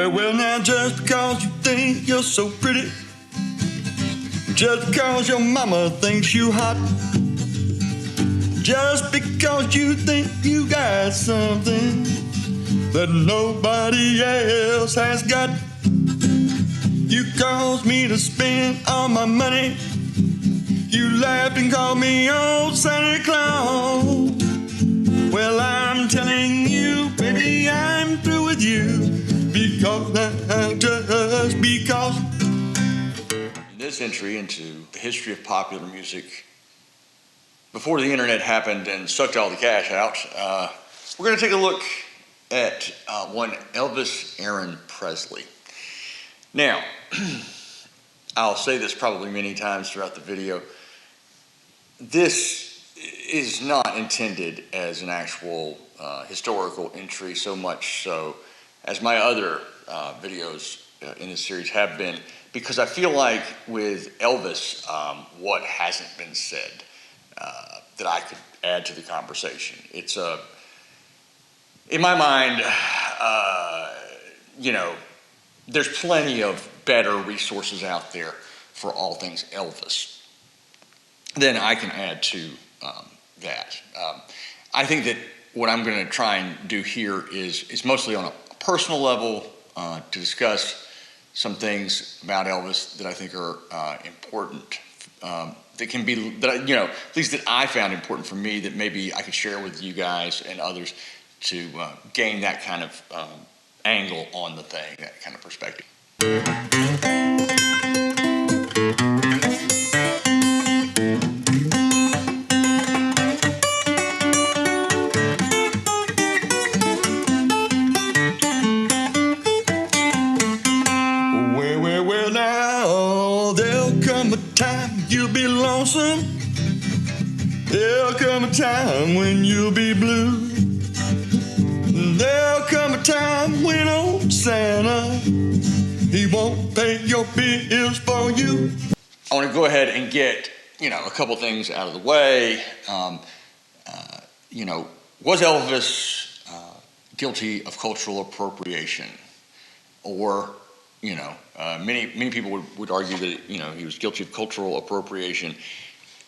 Well, now just because you think you're so pretty, just because your mama thinks you hot, just because you think you got something that nobody else has got, you caused me to spend all my money. You laughed and called me old Santa Claus. Well, I'm telling you, baby, I'm through with you. Just because. In this entry into the history of popular music, before the internet happened and sucked all the cash out, we're going to take a look at one Elvis Aaron Presley. Now, I'll say this probably many times throughout the video. This is not intended as an actual historical entry so much so as my other videos in this series have been, because I feel like with Elvis, what hasn't been said that I could add to the conversation. It's in my mind, there's plenty of better resources out there for all things Elvis than I can add to that. I think that what I'm going to try and do here is mostly on a personal level, to discuss some things about Elvis that I think are important, that can be, that at least that I found important for me, that maybe I could share with you guys and others to gain that kind of angle on the thing, that kind of perspective. Well, now there'll come a time you'll be lonesome. There'll come a time when you'll be blue. There'll come a time when old Santa, he won't pay your bills for you. I want to go ahead and get, a couple things out of the way. Was Elvis guilty of cultural appropriation? Or, many people would argue that, he was guilty of cultural appropriation.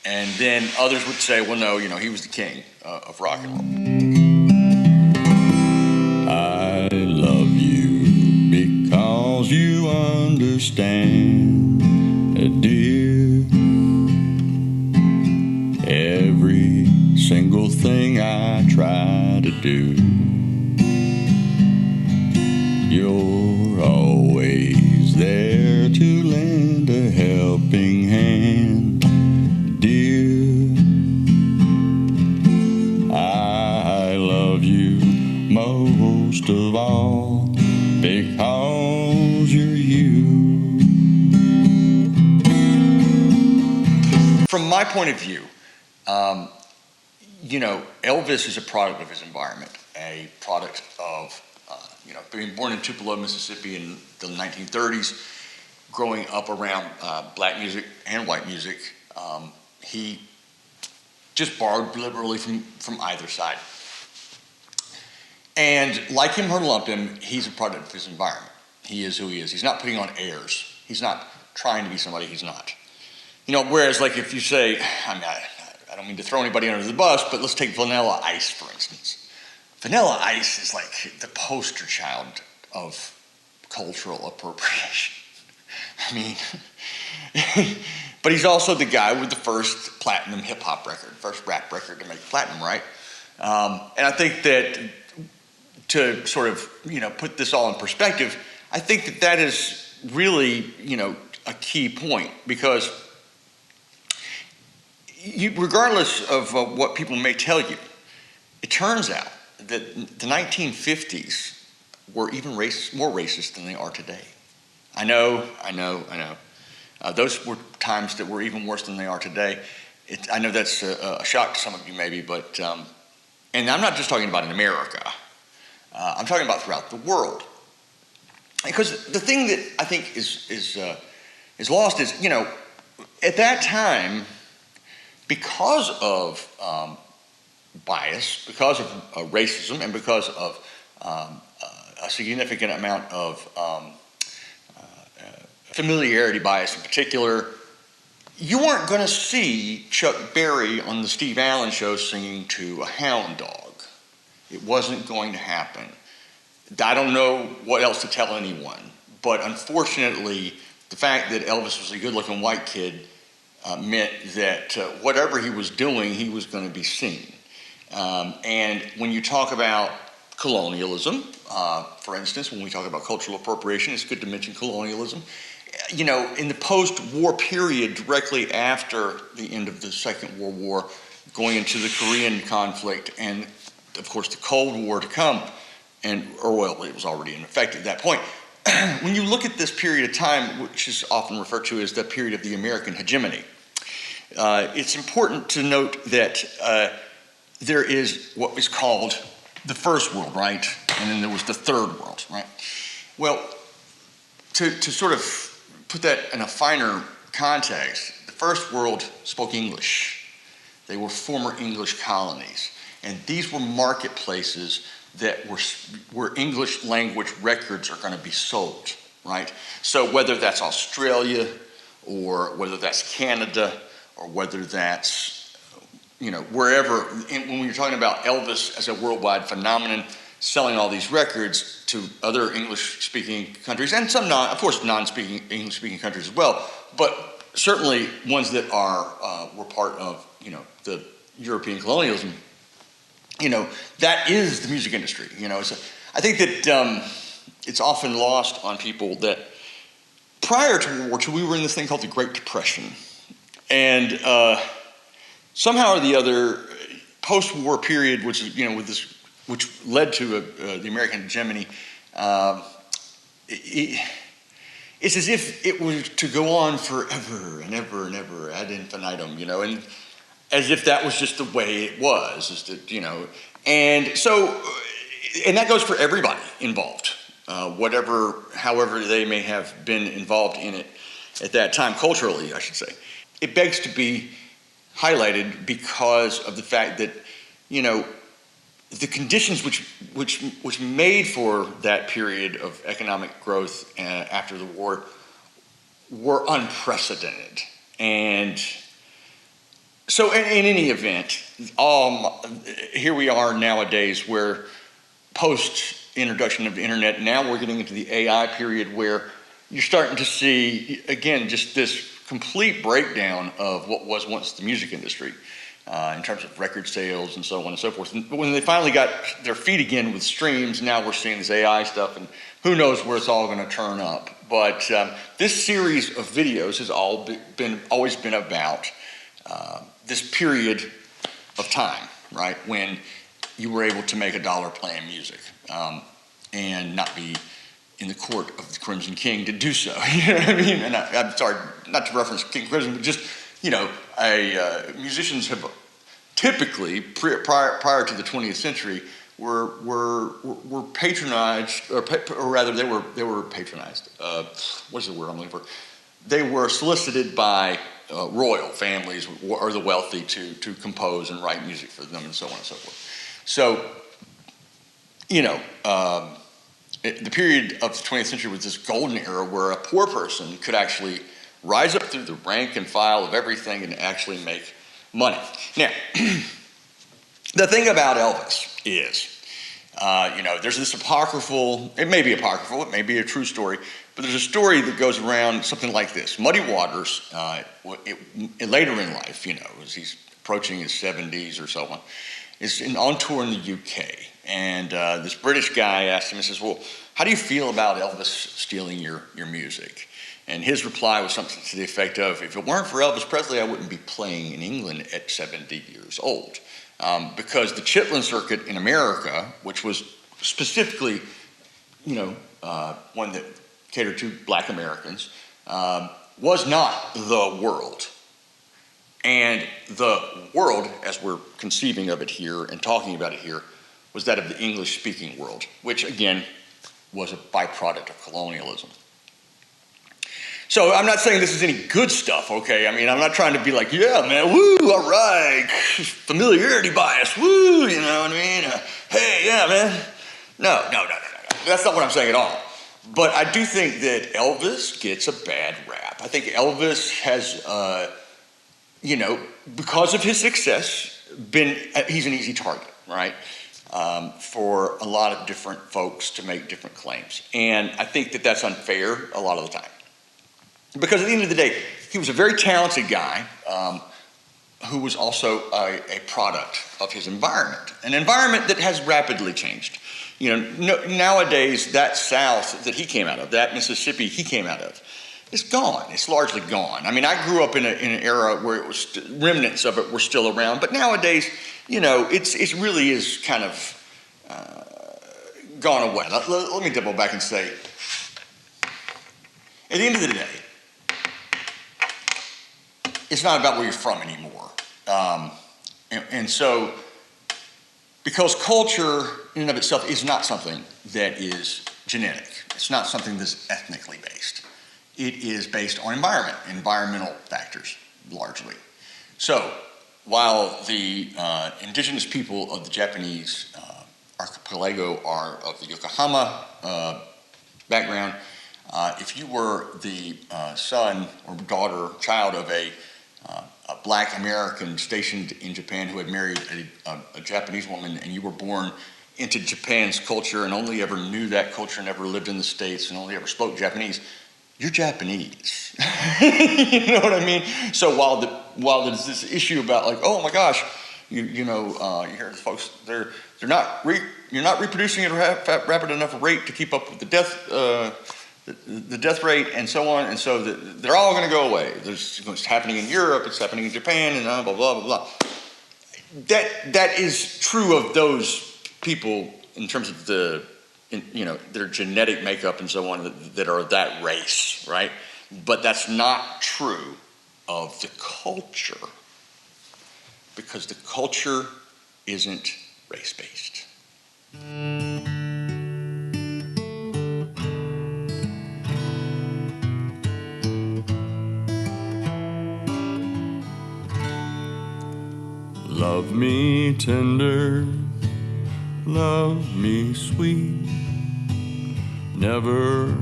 And then others would say, well, no, he was the king of rock and roll. I love you because you understand, dear, every single thing I try to do. You're always there to lend a helping hand, dear. I love you most of all because you're you. From my point of view, Elvis is a product of his environment, a product of being born in Tupelo, Mississippi in the 1930s, growing up around black music and white music. He just borrowed liberally from either side. And like him or lump him, he's a product of his environment. He is who he is. He's not putting on airs. He's not trying to be somebody he's not. Whereas like if you say, I don't mean to throw anybody under the bus, but let's take Vanilla Ice, for instance. Vanilla Ice is like the poster child of cultural appropriation. But he's also the guy with the first platinum hip-hop record, first rap record to make platinum, right? And I think that to sort of, put this all in perspective, I think that is really, a key point, because regardless of what people may tell you, it turns out that the 1950s were even more racist than they are today. I know. Those were times that were even worse than they are today. I know that's a shock to some of you maybe, but, and I'm not just talking about in America. I'm talking about throughout the world. Because the thing that I think is lost is, at that time, because of bias, because of racism, and because of a significant amount of familiarity bias in particular, you weren't going to see Chuck Berry on the Steve Allen show singing to a hound dog. It wasn't going to happen. I don't know what else to tell anyone, but unfortunately, the fact that Elvis was a good-looking white kid meant that whatever he was doing, he was going to be seen. And when you talk about colonialism, for instance, when we talk about cultural appropriation, it's good to mention colonialism. In the post-war period, directly after the end of the Second World War, going into the Korean conflict, and of course the Cold War to come, it was already in effect at that point. When you look at this period of time, which is often referred to as the period of the American hegemony, it's important to note that there is what is called the First World, right? And then there was the Third World, right? Well, to sort of put that in a finer context, the First World spoke English. They were former English colonies. And these were marketplaces that where English language records are going to be sold, right? So whether that's Australia or whether that's Canada or whether that's, wherever, when you're talking about Elvis as a worldwide phenomenon, selling all these records to other English-speaking countries, and some of course, non-speaking English-speaking countries as well, but certainly ones that were part of, the European colonialism. That is the music industry. So I think that it's often lost on people that prior to World War II, we were in this thing called the Great Depression. And somehow or the other, post-war period, which led to the American hegemony, it's as if it was to go on forever and ever and ever ad infinitum, and as if that was just the way it was, and so, and that goes for everybody involved, however they may have been involved in it at that time, culturally, I should say. It begs to be highlighted because of the fact that, the conditions which made for that period of economic growth after the war were unprecedented. And so in any event, here we are nowadays where post-introduction of the internet, now we're getting into the AI period where you're starting to see, again, just this complete breakdown of what was once the music industry in terms of record sales and so on and so forth. But when they finally got their feet again with streams, now we're seeing this AI stuff, and who knows where it's all going to turn up. But this series of videos has always been about this period of time, right, when you were able to make $1 playing music and not be in the court of the Crimson King to do so. You know what I mean? And I'm sorry, not to reference King Crimson, but just, musicians have typically, prior to the 20th century, were patronized, or rather they were patronized. What is the word I'm looking for? They were solicited by royal families or the wealthy to compose and write music for them and so on and so forth. So, the period of the 20th century was this golden era where a poor person could actually rise up through the rank and file of everything and actually make money. Now, the thing about Elvis is, there's this it may be apocryphal, it may be a true story, but there's a story that goes around something like this. Muddy Waters, later in life, as he's approaching his 70s or so on, is on tour in the UK. And this British guy asked him, he says, well, how do you feel about Elvis stealing your music? And his reply was something to the effect of, if it weren't for Elvis Presley, I wouldn't be playing in England at 70 years old. Because the Chitlin circuit in America, which was specifically, one that catered to black Americans, was not the world. And the world, as we're conceiving of it here and talking about it here, was that of the English-speaking world, which again was a byproduct of colonialism. So I'm not saying this is any good stuff, okay? I mean, I'm not trying to be like, yeah, man, woo, all right, familiarity bias, woo, you know what I mean? Hey, yeah, man. No. That's not what I'm saying at all. But I do think that Elvis gets a bad rap. I think Elvis has, because of his success, he's an easy target, right? For a lot of different folks to make different claims. And I think that that's unfair a lot of the time. Because at the end of the day, he was a very talented guy who was also a product of his environment, an environment that has rapidly changed. Nowadays, that South that he came out of, that Mississippi he came out of, is gone. It's largely gone. I mean, I grew up in an era where it was remnants of it were still around, but nowadays, it really is kind of gone away. Let me double back and say, at the end of the day, it's not about where you're from anymore. And so, because culture in and of itself is not something that is genetic. It's not something that's ethnically based. It is based on environmental factors, largely. So, while the indigenous people of the Japanese archipelago are of the Yokohama background, if you were the son or daughter, child of a black American stationed in Japan who had married a Japanese woman, and you were born into Japan's culture and only ever knew that culture, never lived in the States, and only ever spoke Japanese, you're Japanese. You know what I mean? So while there's this issue about like, oh my gosh, you hear the folks, you're not reproducing at a rapid enough rate to keep up with the death rate and so on, and so they're all going to go away. It's happening in Europe, it's happening in Japan, and blah, blah, blah, blah. That is true of those people in terms of their genetic makeup and so on that are that race, right? But that's not true of the culture, because the culture isn't race-based. Love me tender, love me sweet, never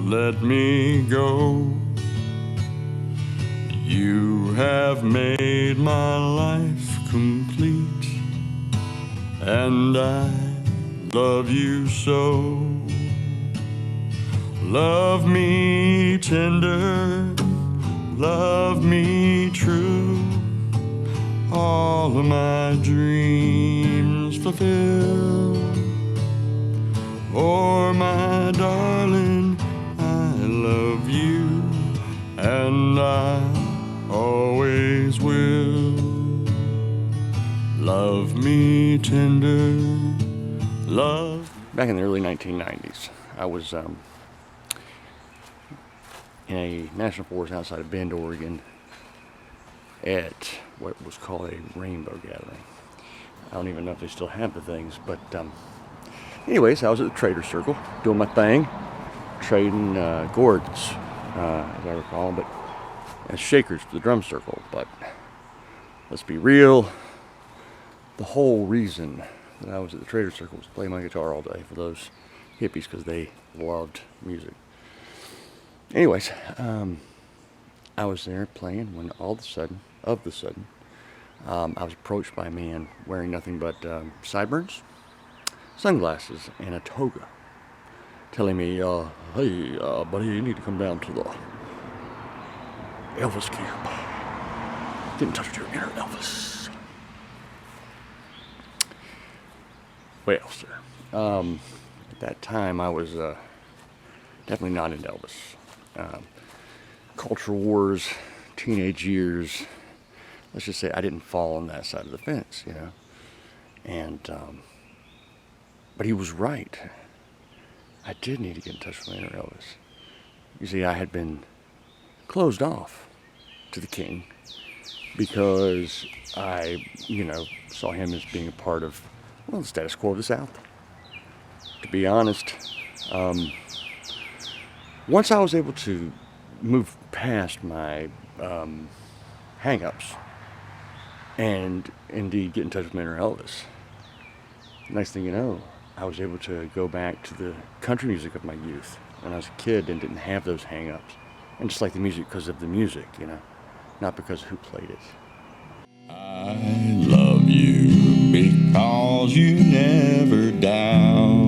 let me go. You have made my life complete, and I love you so. Love me tender, love me true, all of my dreams fulfill. Oh, my darling, I love you, and I always will. Love me tender, love. Back in the early 1990s, I was in a national forest outside of Bend, Oregon, at what was called a rainbow gathering. I don't even know if they still have the things, but anyways, I was at the Trader Circle doing my thing, trading gourds, as I recall, but as shakers for the drum circle. But let's be real, the whole reason that I was at the Trader Circle was to play my guitar all day for those hippies, because they loved music. Anyways, I was there playing when all of a sudden, I was approached by a man wearing nothing but sideburns, sunglasses, and a toga, telling me, hey, buddy, you need to come down to the Elvis camp. Didn't touch your inner Elvis. Well, sir, at that time I was definitely not into Elvis. Culture wars, teenage years, let's just say I didn't fall on that side of the fence, And, but he was right. I did need to get in touch with my inner Elvis. You see, I had been closed off to the king because I, saw him as being a part of well, the status quo of the South. To be honest, once I was able to move past my hang-ups and indeed get in touch with Mayor Elvis, next thing you know, I was able to go back to the country music of my youth when I was a kid and didn't have those hang-ups. And just like the music because of the music, you know, not because of who played it. I love you because you never doubt.